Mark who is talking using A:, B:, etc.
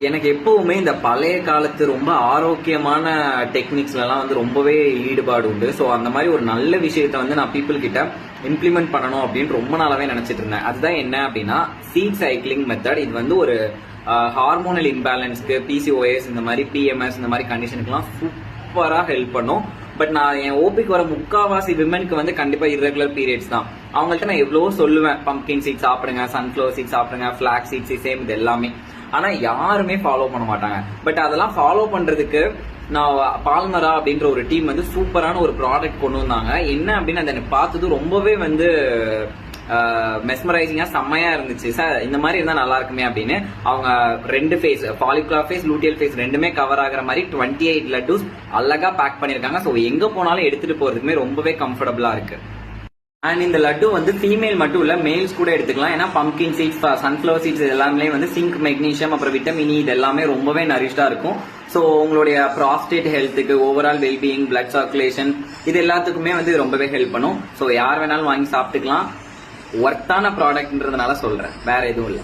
A: எனக்கு எப்பவுமே இந்த பழைய காலத்து ரொம்ப ஆரோக்கியமான டெக்னிக்ஸ்லாம் வந்து ரொம்பவே ஈடுபாடு உண்டு. ஸோ அந்த மாதிரி ஒரு நல்ல விஷயத்த வந்து நான் பீப்புள் கிட்ட இம்ப்ளிமெண்ட் பண்ணணும் அப்படின்னு ரொம்ப நாளாவே நினைச்சிட்டு இருந்தேன். அதுதான் என்ன அப்படின்னா சீட் சைக்கிளிங் மெத்தட். இது வந்து ஒரு ஹார்மோனல் இம்பேலன்ஸ்க்கு, பிசிஓஎஸ், இந்த மாதிரி பிஎம்எஸ், இந்த மாதிரி கண்டிஷனுக்குலாம் சூப்பரா ஹெல்ப் பண்ணும். பட் நான் என் ஓபிக்கு வர முக்காவாசி விமனுக்கு வந்து கண்டிப்பா இர்ரெகுலர் பீரியட்ஸ் தான். அவங்கள்ட்ட நான் எவ்வளவோ சொல்லுவேன், பம்ப்கின் சீட் சாப்பிடுங்க, சன்ஃபிளவர் சீட் சாப்பிடுங்க, ஃபிளாக் சீட்ஸ், சேம் இது எல்லாமே. ஆனா யாருமே ஃபாலோ பண்ண மாட்டாங்க. பட் அதெல்லாம் ஃபாலோ பண்றதுக்கு நான் பால்மரா அப்படின்ற ஒரு டீம் வந்து சூப்பரான ஒரு ப்ராடக்ட் கொண்டு வந்தாங்க. என்ன அப்படின்னு அதை பார்த்தது ரொம்பவே வந்து மெஸ்மரைசிங்கா செம்மையா இருந்துச்சு. சார் இந்த மாதிரி இருந்தா நல்லா இருக்குமே அப்படின்னு அவங்க 2 phase, follicular phase, luteal phase ரெண்டுமே கவர் ஆகிற மாதிரி 28 லட்டூஸ் அழகா பேக் பண்ணிருக்காங்க. ஸோ எங்க போனாலும் எடுத்துட்டு போறதுக்குமே ரொம்பவே கம்ஃபர்டபுளா இருக்கு. அண்ட் இந்த லட்டு வந்து ஃபீமேல் மட்டும் இல்ல, மேல்ஸ் கூட எடுத்துக்கலாம். ஏன்னா பம்ப்கின் சீட்ஸ், சன்ஃபிளவர் சீட்ஸ் எல்லாமே வந்து சிங்க், மெக்னீஷியம், அப்புறம் விட்டமின் இது எல்லாமே ரொம்பவே நரிஷ்டா இருக்கும். ஸோ உங்களுடைய ப்ராஸ்டேட் ஹெல்த்துக்கு, ஓவரால் வெல்பீயிங், பிளட் சர்க்குலேஷன் இது எல்லாத்துக்குமே வந்து ரொம்பவே ஹெல்ப் பண்ணும். ஸோ யார் வேணாலும் வாங்கி சாப்பிட்டுக்கலாம். ஒர்த்தான ப்ராடக்ட்ன்றதுனால சொல்றேன், வேற எதுவும் இல்லை.